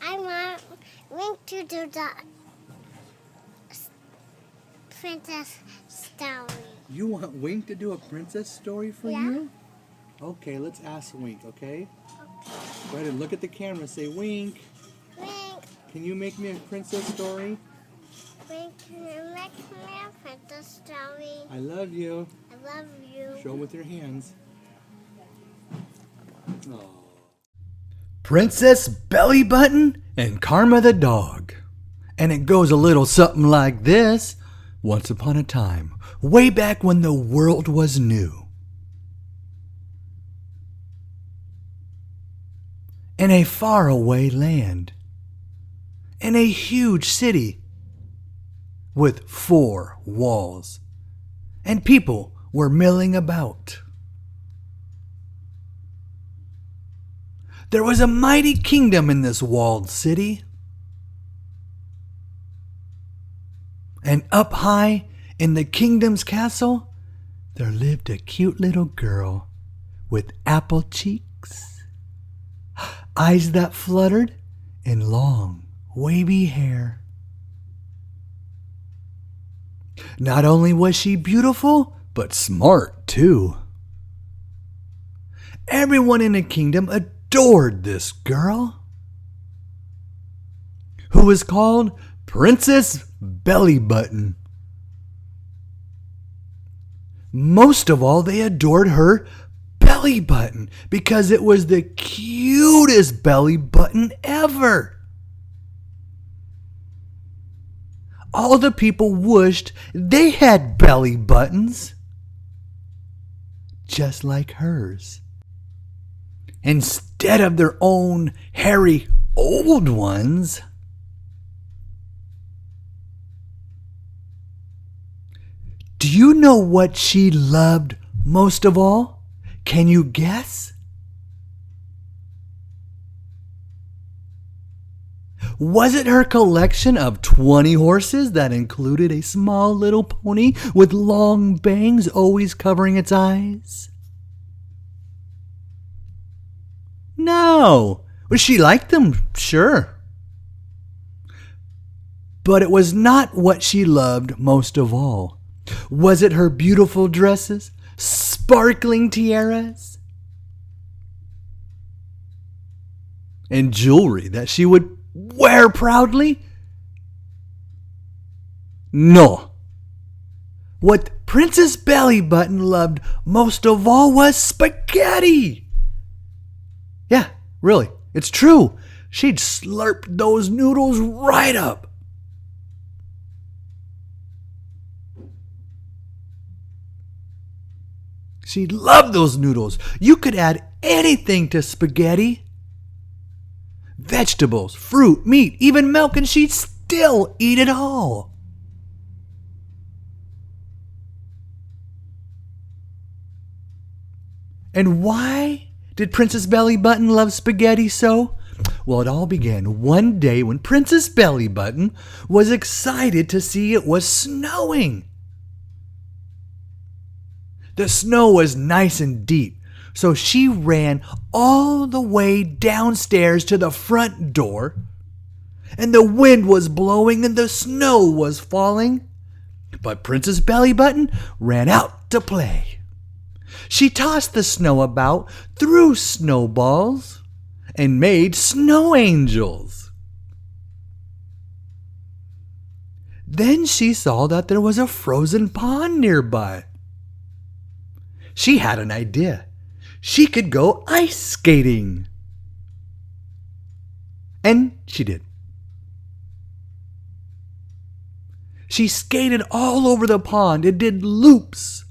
I want Wink to do the princess story. You want Wink to do a princess story for you? Okay, let's ask Wink, okay? Go ahead and look at the camera. Say, Wink, Wink, can you make me a princess story? Wink, can you make me a princess story? I love you. I love you. Show with your hands. Aww. Princess Bellybutton and Karma the dog. And it goes a little something like this. Once upon a time, way back when the world was new. In a faraway land. In a huge city. With 4 walls. And people were milling about. There was a mighty kingdom in this walled city. And up high in the kingdom's castle, there lived a cute little girl with apple cheeks, eyes that fluttered, and long, wavy hair. Not only was she beautiful, but smart too. Everyone in the kingdom adored this girl, who was called Princess Bellybutton. Most of all, they adored her belly button because it was the cutest belly button ever. All the people wished they had belly buttons just like hers, instead of their own hairy old ones. Do you know what she loved most of all? Can you guess? Was it her collection of 20 horses that included a small little pony with long bangs always covering its eyes? No. Well, she liked them, sure. But it was not what she loved most of all. Was it her beautiful dresses, sparkling tiaras, and jewelry that she would wear proudly? No. What Princess Bellybutton loved most of all was spaghetti. Yeah, really, it's true. She'd slurp those noodles right up. She loved those noodles. You could add anything to spaghetti. Vegetables, fruit, meat, even milk, and she'd still eat it all. And why did Princess Bellybutton love spaghetti so? Well, it all began one day when Princess Bellybutton was excited to see it was snowing. The snow was nice and deep, so she ran all the way downstairs to the front door, and the wind was blowing and the snow was falling. But Princess Bellybutton ran out to play. She tossed the snow about, threw snowballs, and made snow angels. Then she saw that there was a frozen pond nearby. She had an idea. She could go ice skating. And she did. She skated all over the pond and did loops.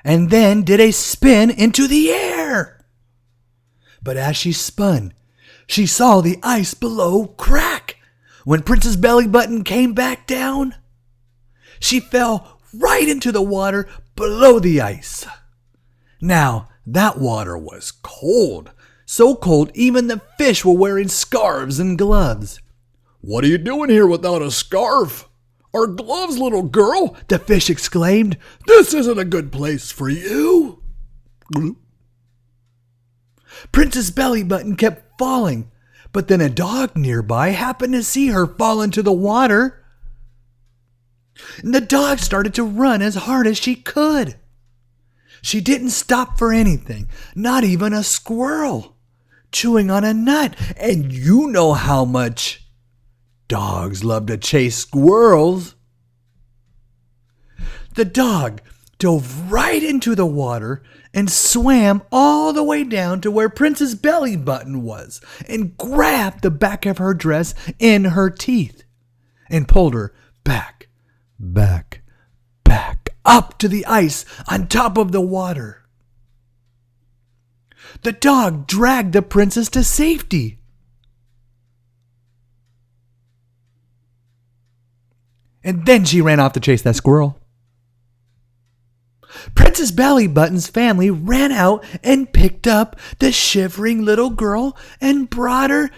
And then did a spin into the air. But as she spun, she saw the ice below crack. When Princess Bellybutton came back down, she fell right into the water below the ice. Now, that water was cold. So cold, even the fish were wearing scarves and gloves. "What are you doing here without a scarf or gloves, little girl?" the fish exclaimed. "This isn't a good place for you." Princess Bellybutton kept falling, But then a dog nearby happened to see her fall into the water. And the dog started to run as hard as she could. She didn't stop for anything, not even a squirrel chewing on a nut. And you know how much dogs love to chase squirrels. The dog dove right into the water and swam all the way down to where Princess Bellybutton was and grabbed the back of her dress in her teeth and pulled her back, up to the ice on top of the water. The dog dragged the princess to safety. And then she ran off to chase that squirrel. Princess Bellybutton's family ran out and picked up the shivering little girl and brought her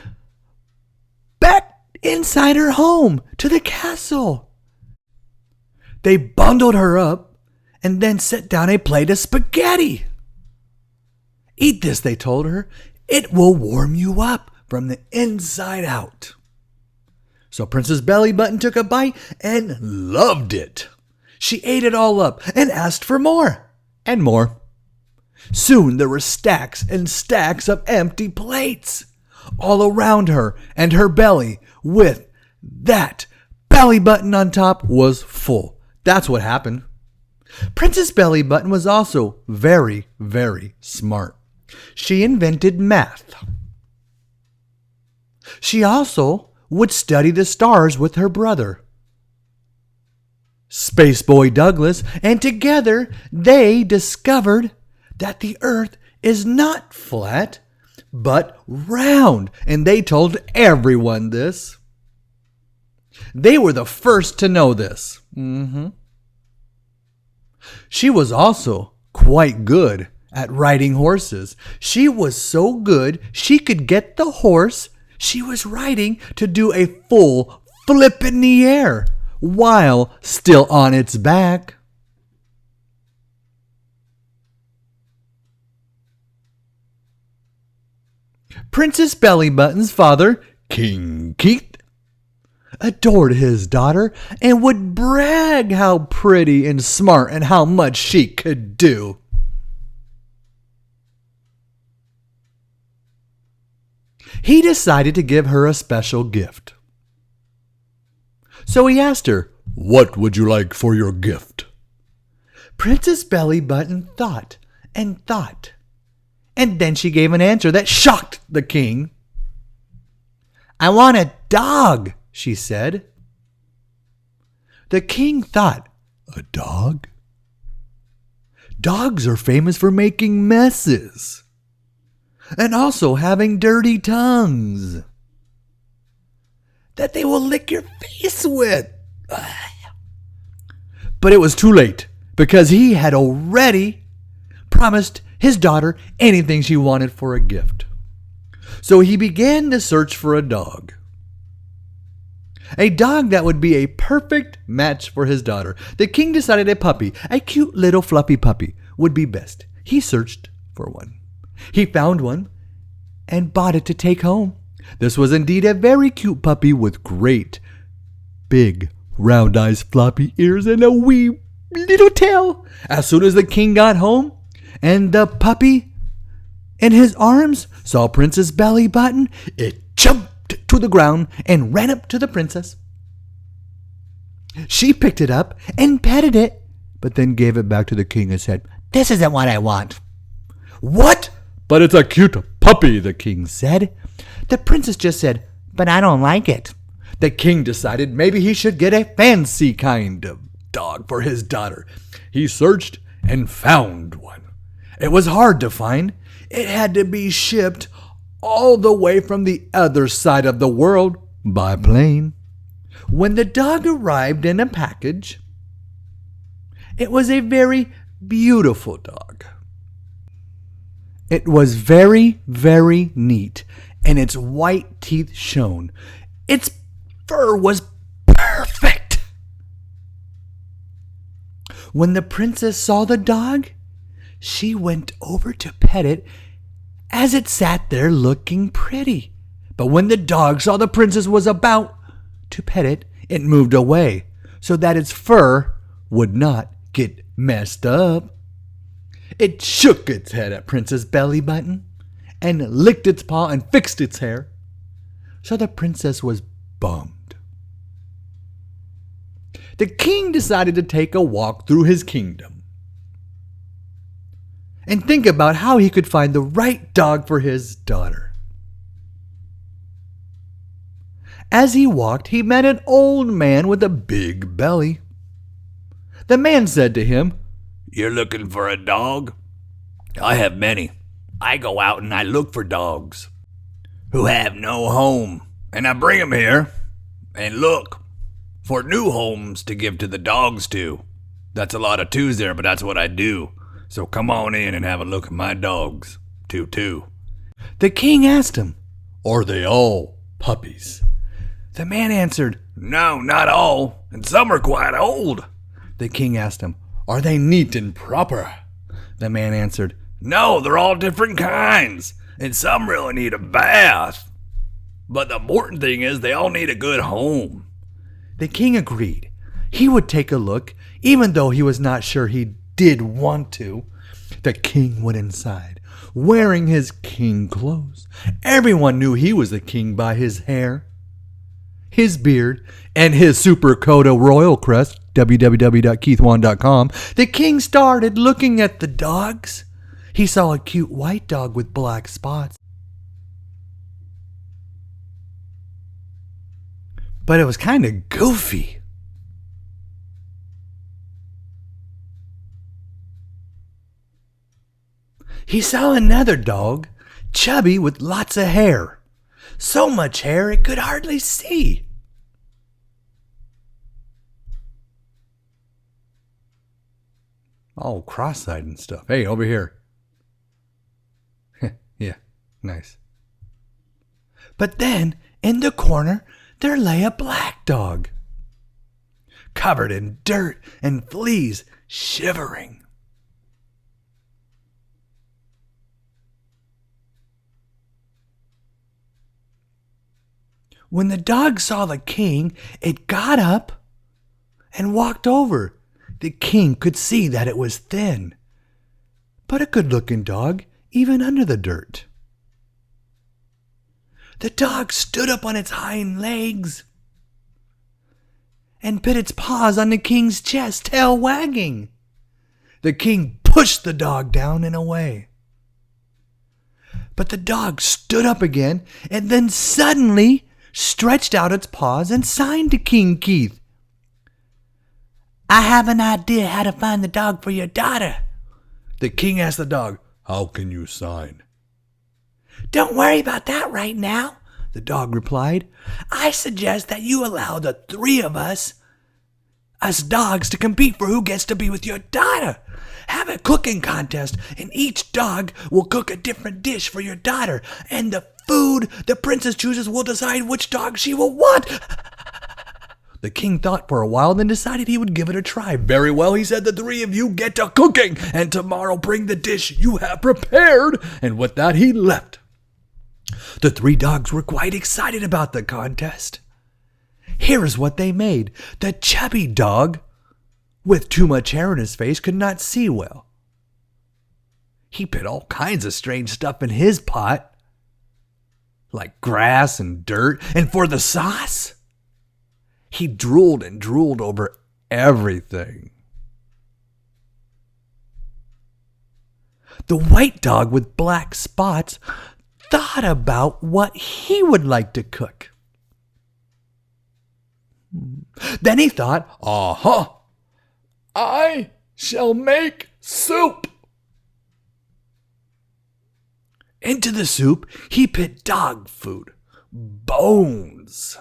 back inside her home to the castle. They bundled her up and then set down a plate of spaghetti. Eat this, they told her. It will warm you up from the inside out. So Princess Bellybutton took a bite and loved it. She ate it all up and asked for more and more. Soon there were stacks and stacks of empty plates all around her, and her belly with that belly button on top was full. That's what happened. Princess Bellybutton was also very, very smart. She invented math. She also would study the stars with her brother, Space Boy Douglas, and together they discovered that the earth is not flat, but round, and they told everyone this. They were the first to know this. She was also quite good at riding horses. She was so good she could get the horse she was riding to do a full flip in the air while still on its back. Princess Bellybutton's father, King Keith, adored his daughter and would brag how pretty and smart and how much she could do. He decided to give her a special gift. So he asked her, "What would you like for your gift?" Princess Bellybutton thought and thought, and then she gave an answer that shocked the king. "I want a dog," she said. The king thought, "A dog? Dogs are famous for making messes and also having dirty tongues that they will lick your face with." But it was too late, because he had already promised his daughter anything she wanted for a gift. So he began to search for a dog. A dog that would be a perfect match for his daughter. The king decided a puppy, a cute little fluffy puppy, would be best. He searched for one. He found one and bought it to take home. This was indeed a very cute puppy with great, big, round eyes, floppy ears, and a wee little tail. As soon as the king got home and the puppy in his arms saw Princess Bellybutton, it jumped to the ground and ran up to the princess. She picked it up and petted it, but then gave it back to the king and said, "This isn't what I want." "What? But it's a cute puppy," the king said. The princess just said, "But I don't like it." The king decided maybe he should get a fancy kind of dog for his daughter. He searched and found one. It was hard to find. It had to be shipped all the way from the other side of the world by plane. When the dog arrived in a package, it was a very beautiful dog. It was very, very neat, and its white teeth shone. Its fur was perfect. When the princess saw the dog, she went over to pet it as it sat there looking pretty. But when the dog saw the princess was about to pet it, it moved away so that its fur would not get messed up. It shook its head at Princess Bellybutton and licked its paw and fixed its hair. So the princess was bummed. The king decided to take a walk through his kingdom and think about how he could find the right dog for his daughter. As he walked, he met an old man with a big belly. The man said to him, "You're looking for a dog? I have many. I go out and I look for dogs who have no home, and I bring them here and look for new homes to give to the dogs to. That's a lot of twos there, but that's what I do. So come on in and have a look at my dogs, too." The king asked him, "Are they all puppies?" The man answered, "No, not all, and some are quite old." The king asked him, "Are they neat and proper?" The man answered, "No, they're all different kinds, and some really need a bath. But the important thing is they all need a good home." The king agreed. He would take a look, even though he was not sure he did want to. The king went inside, wearing his king clothes. Everyone knew he was the king by his hair, his beard, and his super coat of royal crest, www.keithwann.com. The king started looking at the dogs. He saw a cute white dog with black spots. But it was kind of goofy. He saw another dog, chubby with lots of hair. So much hair it could hardly see. All cross-eyed and stuff. Hey, over here. Yeah, nice. But then, in the corner, there lay a black dog, covered in dirt and fleas, shivering. When the dog saw the king, it got up and walked over. The king could see that it was thin, but a good-looking dog, even under the dirt. The dog stood up on its hind legs and put its paws on the king's chest, tail wagging. The king pushed the dog down and away. But the dog stood up again and then suddenly stretched out its paws and signed to King Keith. "I have an idea how to find the dog for your daughter." The king asked the dog, "How can you sign?" "Don't worry about that right now," the dog replied. "I suggest that you allow the three of us dogs, to compete for who gets to be with your daughter. Have a cooking contest, and each dog will cook a different dish for your daughter, and the food the princess chooses will decide which dog she will want." The king thought for a while, then decided he would give it a try. "Very well," he said, "the three of you get to cooking, and tomorrow bring the dish you have prepared." And with that, he left. The three dogs were quite excited about the contest. Here is what they made. The chubby dog, with too much hair in his face, could not see well. He put all kinds of strange stuff in his pot, like grass and dirt. And for the sauce, he drooled and drooled over everything. The white dog with black spots thought about what he would like to cook. Then he thought, "Aha! I shall make soup." Into the soup, he put dog food, bones,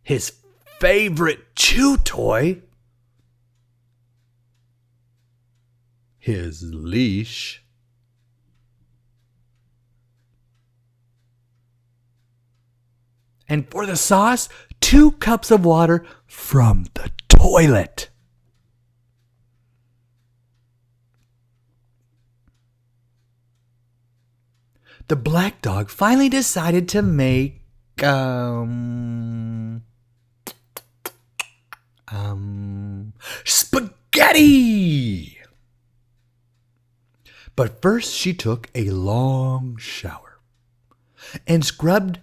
his favorite chew toy, his leash, and for the sauce, 2 cups of water from the toilet. the black dog finally decided to make spaghetti. But first she took a long shower and scrubbed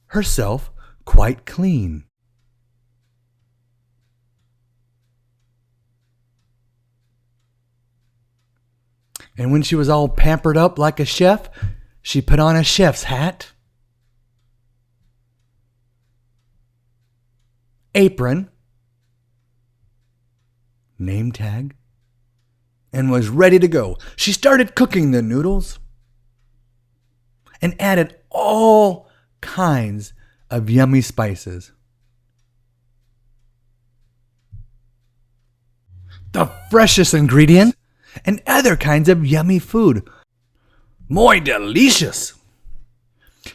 herself quite clean. And when she was all pampered up like a chef, she put on a chef's hat, apron, name tag, and was ready to go. She started cooking the noodles and added all kinds of yummy spices. The freshest ingredients and other kinds of yummy food. Muy delicious!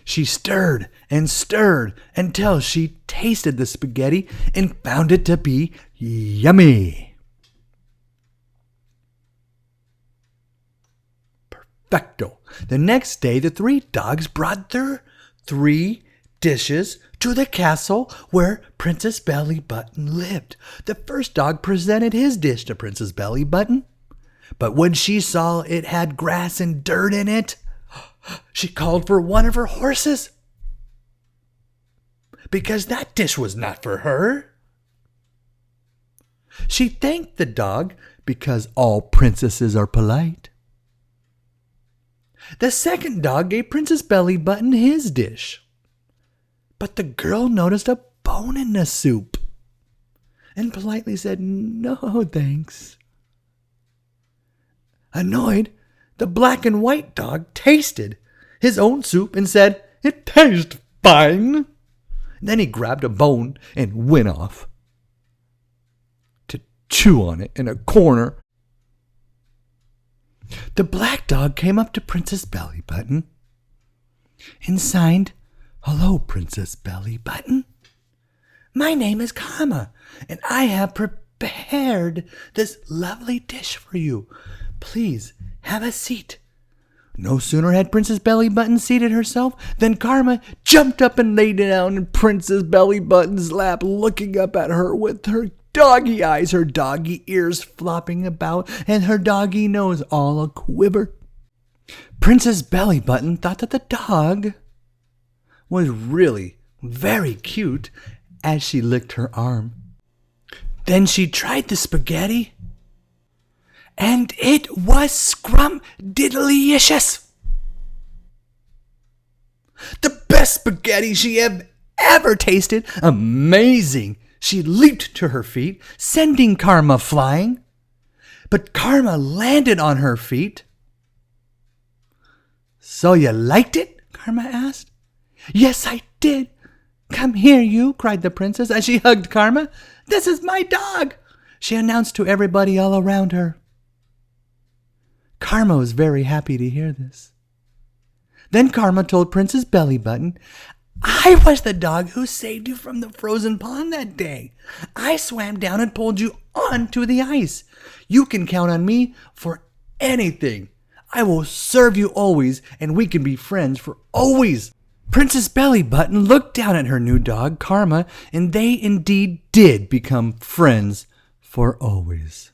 She stirred and stirred until she tasted the spaghetti and found it to be yummy. Perfecto. The next day, the three dogs brought their 3 dishes to the castle where Princess Bellybutton lived. The first dog presented his dish to Princess Bellybutton, but when she saw it had grass and dirt in it, she called for one of her horses, because that dish was not for her. She thanked the dog because all princesses are polite. The second dog gave Princess Bellybutton his dish, but the girl noticed a bone in the soup and politely said, "No, thanks." Annoyed, the black and white dog tasted his own soup and said, "It tastes fine." Then he grabbed a bone and went off to chew on it in a corner. The black dog came up to Princess Bellybutton and signed, "Hello, Princess Bellybutton. My name is Kama, and I have prepared this lovely dish for you. Please have a seat." No sooner had Princess Bellybutton seated herself than Karma jumped up and lay down in Princess Bellybutton's lap, looking up at her with her doggy eyes, her doggy ears flopping about, and her doggy nose all a quiver. Princess Bellybutton thought that the dog was really very cute as she licked her arm. Then she tried the spaghetti, and it was scrum-diddly-icious. The best spaghetti she had ever tasted. Amazing! She leaped to her feet, sending Karma flying. But Karma landed on her feet. "So you liked it?" Karma asked. "Yes, I did. Come here, you," cried the princess as she hugged Karma. "This is my dog," she announced to everybody all around her. Karma was very happy to hear this. Then Karma told Princess Bellybutton, "I was the dog who saved you from the frozen pond that day. I swam down and pulled you onto the ice. You can count on me for anything. I will serve you always, and we can be friends for always." Princess Bellybutton looked down at her new dog, Karma, and they indeed did become friends for always.